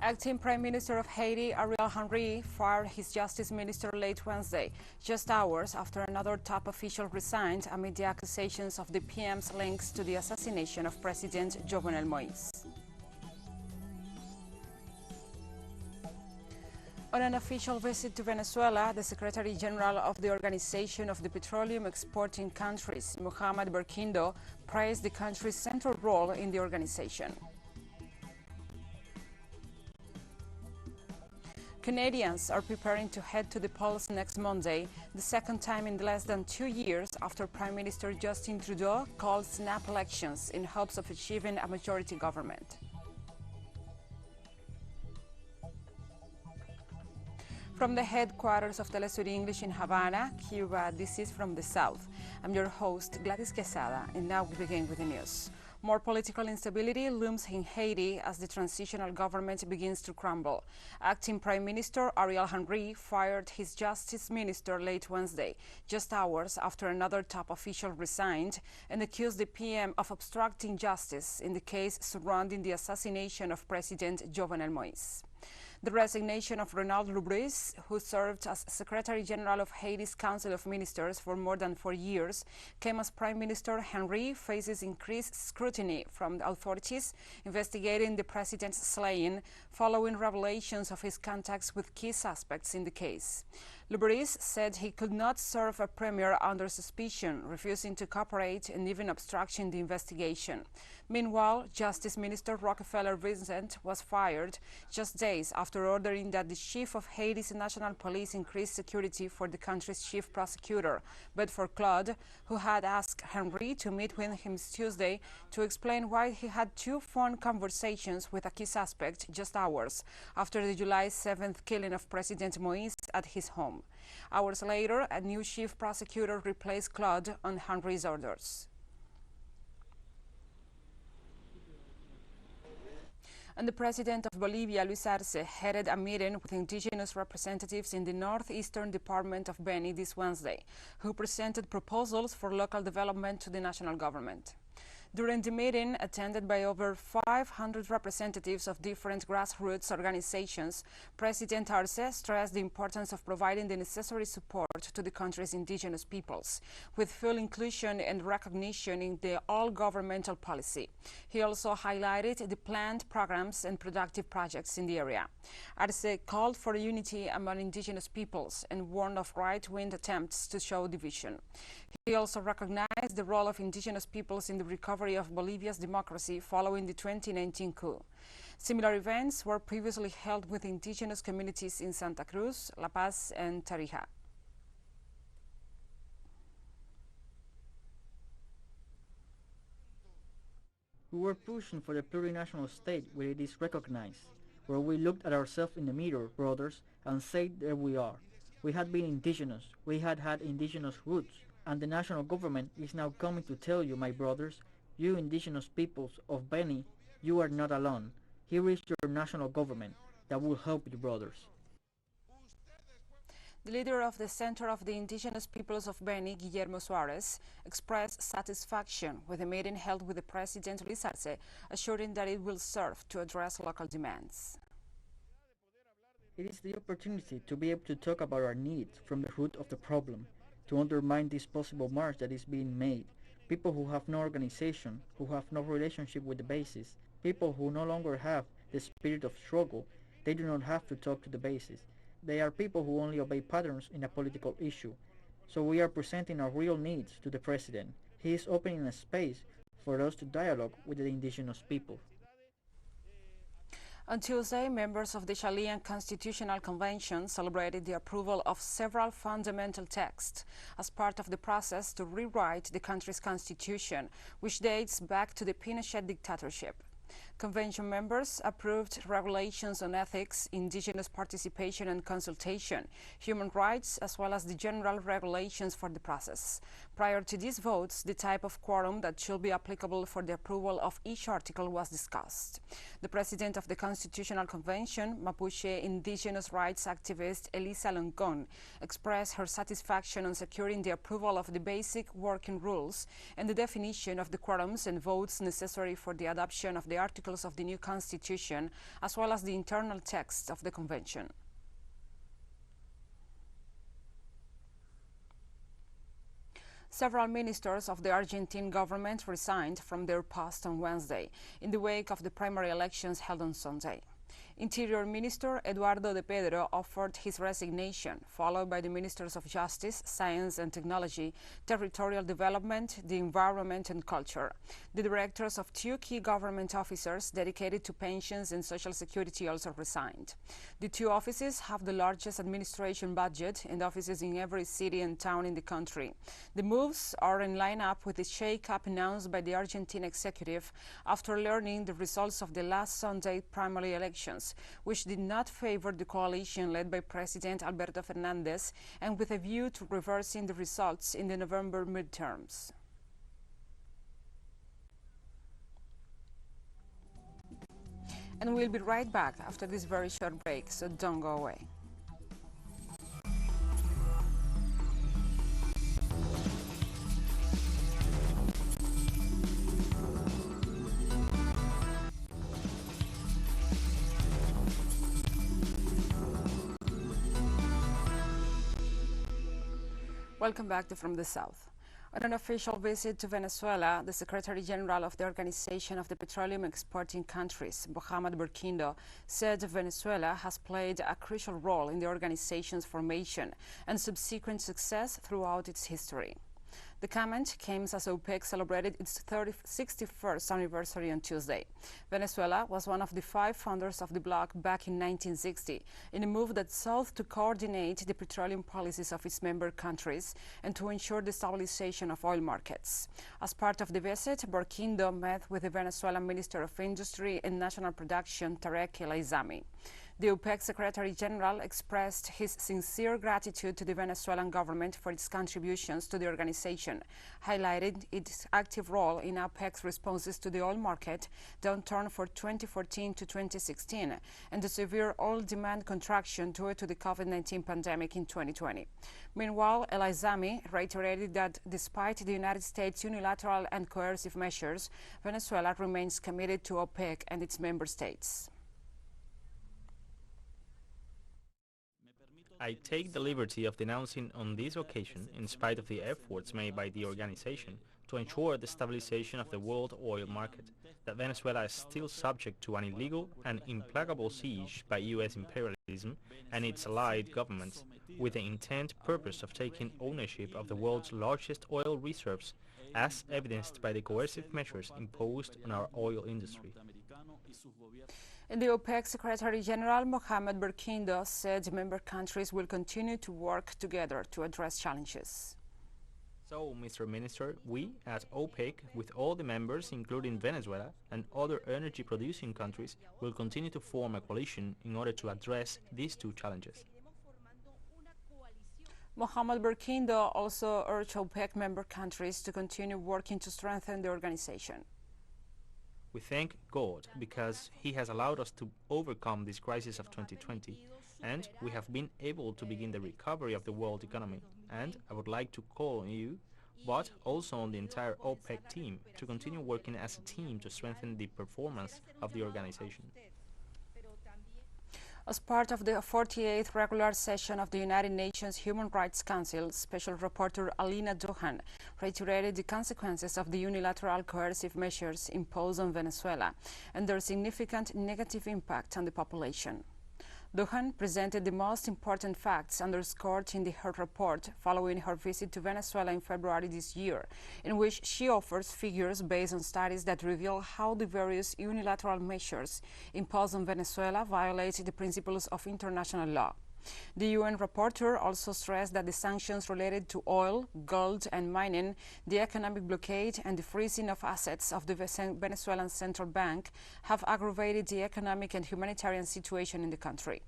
Acting Prime Minister of Haiti, Ariel Henry, fired his Justice Minister late Wednesday, just hours after another top official resigned amid the accusations of the PM's links to the assassination of President Jovenel Moise. On an official visit to Venezuela, the Secretary General of the Organization of the Petroleum Exporting Countries, Mohamed Berkindo, praised the country's central role in the organization. Canadians are preparing to head to the polls next Monday, the second time in less than 2 years after Prime Minister Justin Trudeau called snap elections in hopes of achieving a majority government. From the headquarters of TeleSUR English in Havana, Cuba, this is From the South. I'm your host, Gladys Quesada, and now we begin with the news. More political instability looms in Haiti as the transitional government begins to crumble. Acting Prime Minister Ariel Henry fired his Justice Minister late Wednesday, just hours after another top official resigned, and accused the PM of obstructing justice in the case surrounding the assassination of President Jovenel Moise. The resignation of Ronald Lubris, who served as Secretary General of Haiti's Council of Ministers for more than 4 years, came as Prime Minister Henry faces increased scrutiny from the authorities investigating the president's slaying following revelations of his contacts with key suspects in the case. Lubris said he could not serve a premier under suspicion, refusing to cooperate and even obstructing the investigation. Meanwhile, Justice Minister Rockefeller Vincent was fired just days after ordering that the chief of Haiti's National Police increase security for the country's chief prosecutor, Bedford Claude, who had asked Henry to meet with him Tuesday to explain why he had 2 phone conversations with a key suspect just hours after the July 7th killing of President Moise at his home. Hours later, a new chief prosecutor replaced Claude on Henry's orders. And the president of Bolivia, Luis Arce, headed a meeting with indigenous representatives in the northeastern department of Beni this Wednesday, who presented proposals for local development to the national government. During the meeting, attended by over 500 representatives of different grassroots organizations, President Arce stressed the importance of providing the necessary support to the country's indigenous peoples, with full inclusion and recognition in the all-governmental policy. He also highlighted the planned programs and productive projects in the area. Arce called for unity among indigenous peoples and warned of right-wing attempts to show division. He also recognized the role of indigenous peoples in the recovery of Bolivia's democracy following the 2019 coup. Similar events were previously held with indigenous communities in Santa Cruz, La Paz, and Tarija. We were pushing for the plurinational state where it is recognized, where we looked at ourselves in the mirror, brothers, and said, there we are. We had been indigenous, we had had indigenous roots, and the national government is now coming to tell you, my brothers, you indigenous peoples of Beni, you are not alone. Here is your national government that will help you, brothers. The leader of the Center of the Indigenous Peoples of Beni, Guillermo Suarez, expressed satisfaction with the meeting held with the President Luis Arce, assuring that it will serve to address local demands. It is the opportunity to be able to talk about our needs from the root of the problem, to undermine this possible march that is being made. People who have no organization, who have no relationship with the basis, people who no longer have the spirit of struggle, they do not have to talk to the basis. They are people who only obey patterns in a political issue. So we are presenting our real needs to the President. He is opening a space for us to dialogue with the indigenous people. On Tuesday, members of the Chilean Constitutional Convention celebrated the approval of several fundamental texts as part of the process to rewrite the country's constitution, which dates back to the Pinochet dictatorship. Convention members approved regulations on ethics, indigenous participation and consultation, human rights, as well as the general regulations for the process. Prior to these votes, the type of quorum that should be applicable for the approval of each article was discussed. The president of the Constitutional Convention, Mapuche indigenous rights activist Elisa Loncon, expressed her satisfaction on securing the approval of the basic working rules and the definition of the quorums and votes necessary for the adoption of the article articles of the new constitution, as well as the internal text of the convention. Several ministers of the Argentine government resigned from their post on Wednesday, in the wake of the primary elections held on Sunday. Interior Minister Eduardo de Pedro offered his resignation, followed by the Ministers of Justice, Science and Technology, Territorial Development, the Environment and Culture. The directors of two key government offices dedicated to pensions and social security also resigned. The two offices have the largest administration budget and offices in every city and town in the country. The moves are in line up with the shake-up announced by the Argentine executive after learning the results of the last Sunday primary elections, which did not favor the coalition led by President Alberto Fernandez and with a view to reversing the results in the November midterms. And we'll be right back after this very short break, so don't go away. Welcome back to From the South. On an official visit to Venezuela, the Secretary General of the Organization of the Petroleum Exporting Countries, Mohamed Burkindo, said Venezuela has played a crucial role in the organization's formation and subsequent success throughout its history. The comment came as OPEC celebrated its 61st anniversary on Tuesday. Venezuela was one of the 5 founders of the bloc back in 1960, in a move that sought to coordinate the petroleum policies of its member countries and to ensure the stabilization of oil markets. As part of the visit, Burkindo met with the Venezuelan Minister of Industry and National Production, Tarek El Aizami. The OPEC Secretary General expressed his sincere gratitude to the Venezuelan government for its contributions to the organization, highlighting its active role in OPEC's responses to the oil market downturn for 2014 to 2016 and the severe oil demand contraction due to the COVID-19 pandemic in 2020. Meanwhile, El Aizami reiterated that despite the United States' unilateral and coercive measures, Venezuela remains committed to OPEC and its member states. I take the liberty of denouncing on this occasion, in spite of the efforts made by the organization to ensure the stabilization of the world oil market, that Venezuela is still subject to an illegal and implacable siege by U.S. imperialism and its allied governments, with the intent purpose of taking ownership of the world's largest oil reserves, as evidenced by the coercive measures imposed on our oil industry. And the OPEC Secretary General Mohamed Burkindo said member countries will continue to work together to address challenges. So, Mr. Minister, we at OPEC, with all the members, including Venezuela and other energy-producing countries, will continue to form a coalition in order to address these two challenges. Mohamed Burkindo also urged OPEC member countries to continue working to strengthen the organization. We thank God because He has allowed us to overcome this crisis of 2020, and we have been able to begin the recovery of the world economy. And I would like to call on you, but also on the entire OPEC team, to continue working as a team to strengthen the performance of the organization. As part of the 48th regular session of the United Nations Human Rights Council, Special Rapporteur Alina Duhan reiterated the consequences of the unilateral coercive measures imposed on Venezuela and their significant negative impact on the population. Duhan presented the most important facts underscored in her report following her visit to Venezuela in February this year, in which she offers figures based on studies that reveal how the various unilateral measures imposed on Venezuela violate the principles of international law. The UN rapporteur also stressed that the sanctions related to oil, gold and mining, the economic blockade and the freezing of assets of the Venezuelan Central Bank have aggravated the economic and humanitarian situation in the country.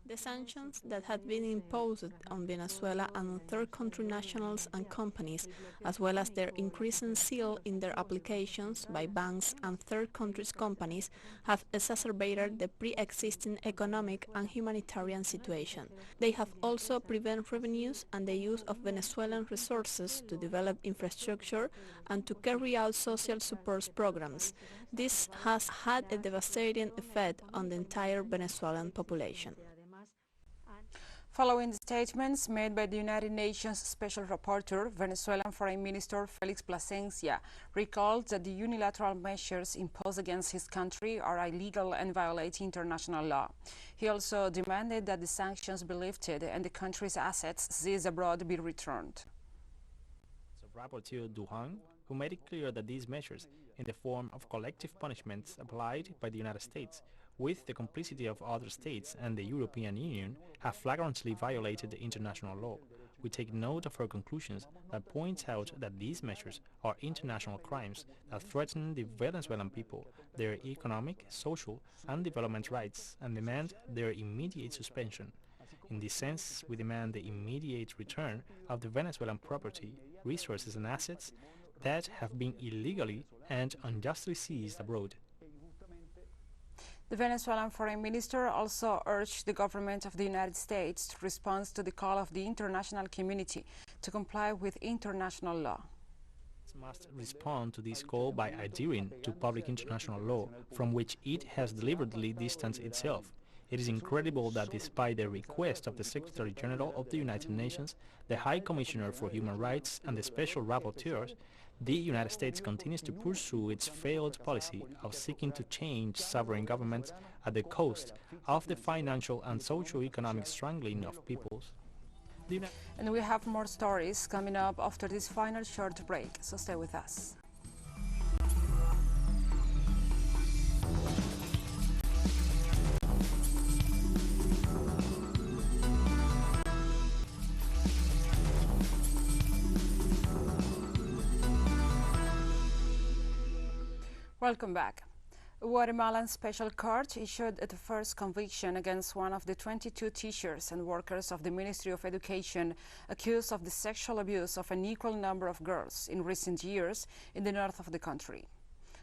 The sanctions that had been imposed on Venezuela and on third country nationals and companies, as well as their increasing seal in their applications by banks and third countries companies, have exacerbated the pre-existing economic and humanitarian situation. They have also prevented revenues and the use of Venezuelan resources to develop infrastructure and to carry out social support programs. This has had a devastating effect on the entire Venezuelan population. Following the statements made by the United Nations Special Rapporteur, Venezuelan Foreign Minister Felix Plasencia recalled that the unilateral measures imposed against his country are illegal and violate international law. He also demanded that the sanctions be lifted and the country's assets seized abroad be returned. Rapporteur Duhan, who made it clear that these measures, in the form of collective punishments applied by the United States, with the complicity of other states and the European Union, have flagrantly violated the international law. We take note of her conclusions that points out that these measures are international crimes that threaten the Venezuelan people, their economic, social and development rights, and demand their immediate suspension. In this sense, we demand the immediate return of the Venezuelan property, resources and assets that have been illegally and unjustly seized abroad. The Venezuelan foreign minister also urged the government of the United States to respond to the call of the international community to comply with international law. It must respond to this call by adhering to public international law, from which it has deliberately distanced itself. It is incredible that despite the request of the Secretary General of the United Nations, the High Commissioner for Human Rights and the Special Rapporteurs, the United States continues to pursue its failed policy of seeking to change sovereign governments at the cost of the financial and socio-economic strangling of peoples. And we have more stories coming up after this final short break, so stay with us. Welcome back. A Guatemalan special court issued the first conviction against one of the 22 teachers and workers of the Ministry of Education accused of the sexual abuse of an equal number of girls in recent years in the north of the country.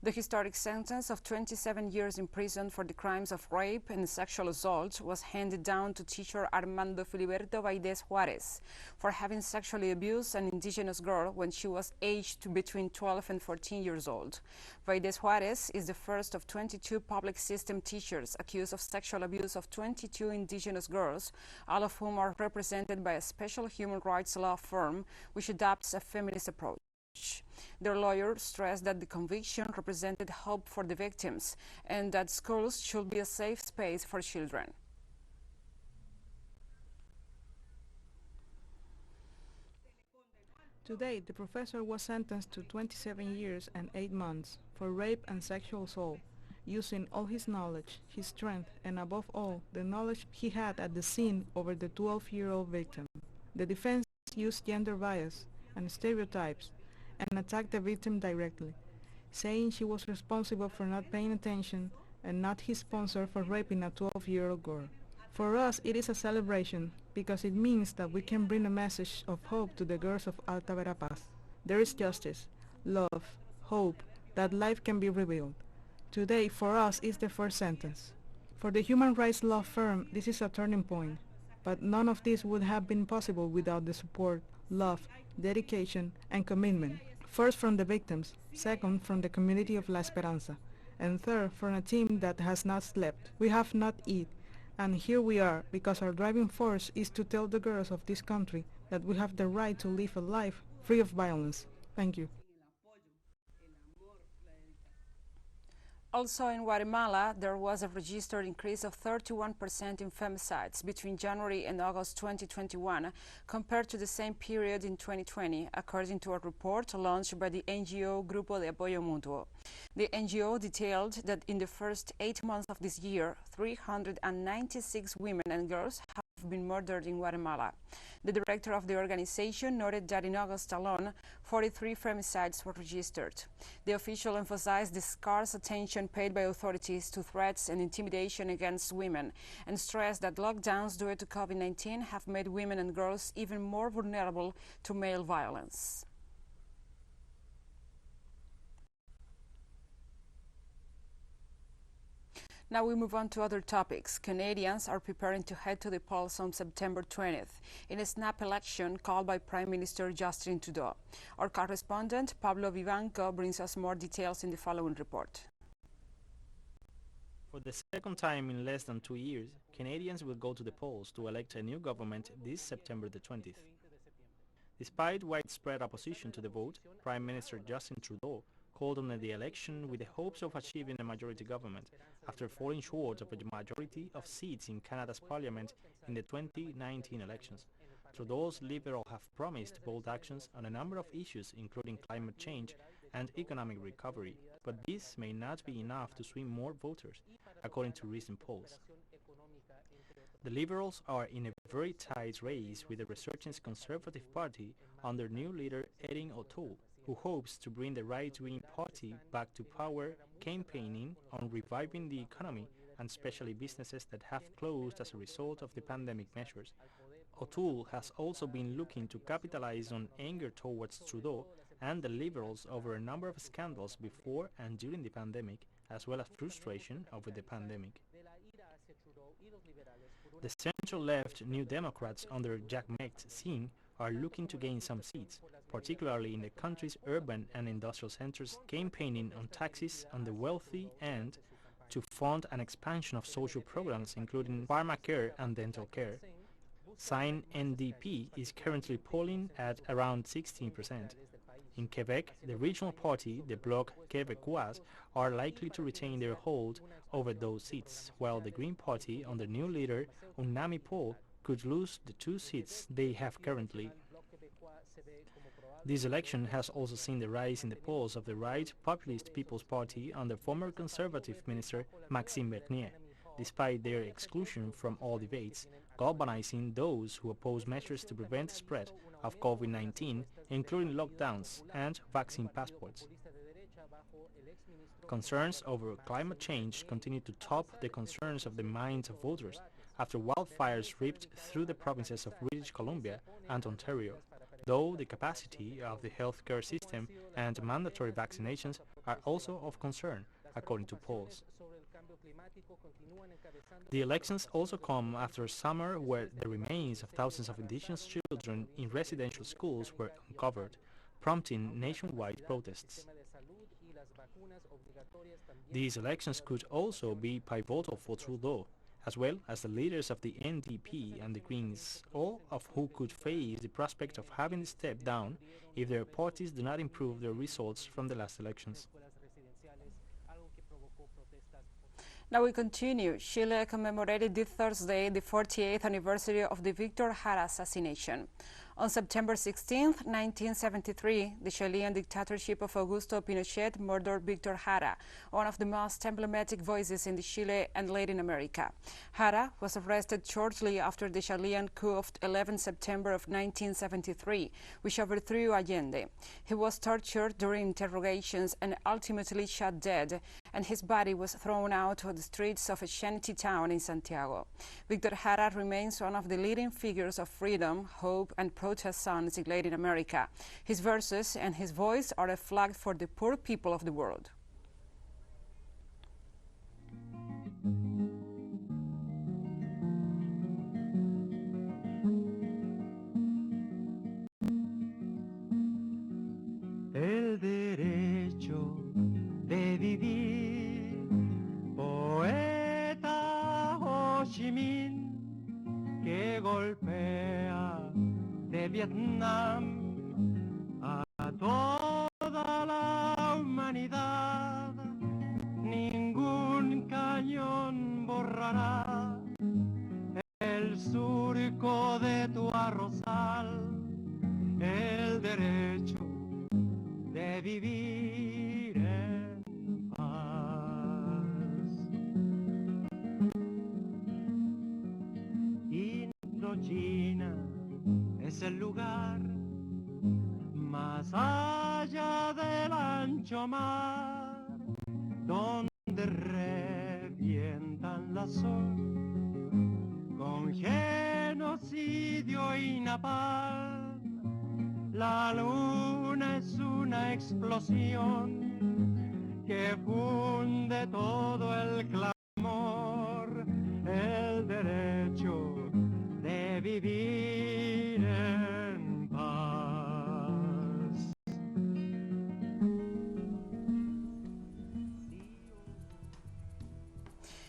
The historic sentence of 27 years in prison for the crimes of rape and sexual assault was handed down to teacher Armando Filiberto Valdez Juarez for having sexually abused an indigenous girl when she was aged between 12 and 14 years old. Valdez Juarez is the first of 22 public system teachers accused of sexual abuse of 22 indigenous girls, all of whom are represented by a special human rights law firm which adopts a feminist approach. Their lawyer stressed that the conviction represented hope for the victims and that schools should be a safe space for children. Today, the professor was sentenced to 27 years and 8 months for rape and sexual assault, using all his knowledge, his strength, and above all, the knowledge he had at the scene over the 12-year-old victim. The defense used gender bias and stereotypes and attacked the victim directly, saying she was responsible for not paying attention and not his sponsor for raping a 12-year-old girl. For us, it is a celebration because it means that we can bring a message of hope to the girls of Alta Verapaz. There is justice, love, hope, that life can be rebuilt. Today, for us, is the first sentence. For the human rights law firm, this is a turning point, but none of this would have been possible without the support, love, dedication, and commitment. First from the victims, second from the community of La Esperanza, and third from a team that has not slept. We have not eaten, and here we are because our driving force is to tell the girls of this country that we have the right to live a life free of violence. Thank you. Also in Guatemala, there was a registered increase of 31% in femicides between January and August 2021 compared to the same period in 2020, according to a report launched by the NGO Grupo de Apoyo Mutuo. The NGO detailed that in the first 8 months of this year, 396 women and girls have been murdered in Guatemala. The director of the organization noted that in August alone, 43 femicides were registered. The official emphasized the scarce attention paid by authorities to threats and intimidation against women and stressed that lockdowns due to COVID-19 have made women and girls even more vulnerable to male violence. Now we move on to other topics. Canadians are preparing to head to the polls on September 20th in a snap election called by Prime Minister Justin Trudeau. Our correspondent Pablo Vivanco brings us more details in the following report. For the second time in less than 2 years, Canadians will go to the polls to elect a new government this September the 20th. Despite widespread opposition to the vote, Prime Minister Justin Trudeau called on the election with the hopes of achieving a majority government after falling short of a majority of seats in Canada's parliament in the 2019 elections. Trudeau's Liberals have promised bold actions on a number of issues including climate change and economic recovery, but this may not be enough to swing more voters, according to recent polls. The Liberals are in a very tight race with the resurgent Conservative Party under new leader Erin O'Toole, who hopes to bring the right-wing party back to power, campaigning on reviving the economy and especially businesses that have closed as a result of the pandemic measures. O'Toole has also been looking to capitalize on anger towards Trudeau and the Liberals over a number of scandals before and during the pandemic, as well as frustration over the pandemic. The centre-left New Democrats under Jack Singh are looking to gain some seats, particularly in the country's urban and industrial centers, campaigning on taxes on the wealthy and to fund an expansion of social programs including pharmacare and dental care. Singh NDP is currently polling at around 16%. In Quebec, the regional party, the Bloc Québécois, are likely to retain their hold over those seats, while the Green Party, under new leader Unami Paul, could lose the 2 seats they have currently. This election has also seen the rise in the polls of the right populist People's Party under former Conservative Minister Maxime Bernier, despite their exclusion from all debates, galvanizing those who oppose measures to prevent the spread of COVID-19, including lockdowns and vaccine passports. Concerns over climate change continue to top the concerns of the minds of voters after wildfires ripped through the provinces of British Columbia and Ontario, though the capacity of the healthcare system and mandatory vaccinations are also of concern, according to polls. The elections also come after a summer where the remains of thousands of indigenous children in residential schools were uncovered, prompting nationwide protests. These elections could also be pivotal for Trudeau, as well as the leaders of the NDP and the Greens, all of who could face the prospect of having to step down if their parties do not improve their results from the last elections. Now we continue. Chile commemorated this Thursday the 48th anniversary of the Victor Harara assassination. On September 16, 1973, the Chilean dictatorship of Augusto Pinochet murdered Victor Harara, one of the most emblematic voices in the Chile and Latin America. Harara was arrested shortly after the Chilean coup of 11 September of 1973, which overthrew Allende. He was tortured during interrogations and ultimately shot dead, and his body was thrown out on the streets of a shanty town in Santiago. Victor Harara remains one of the leading figures of freedom, hope, and protest songs in Latin America. His verses and his voice are a flag for the poor people of the world. El derecho de vivir, poeta Ho Chi Minh, que golpea de Vietnam a toda la humanidad. Ningún cañón borrará el surco de tu arrozal, el derecho de vivir en paz. Indochina, es el lugar más allá del ancho mar, donde revientan las olas con genocidio y napalm. La luna es una explosión que funde todo el clamor, el derecho de vivir en paz.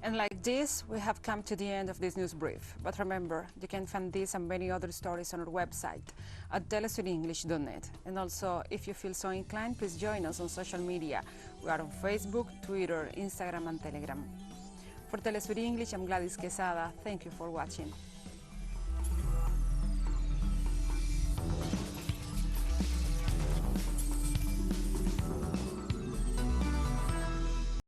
And like this, we have come to the end of this news brief. But remember, you can find this and many other stories on our website at telesurenglish.net. And also, if you feel so inclined, please join us on social media. We are on Facebook, Twitter, Instagram, and Telegram. For TeleSUR English, I'm Gladys Quesada. Thank you for watching.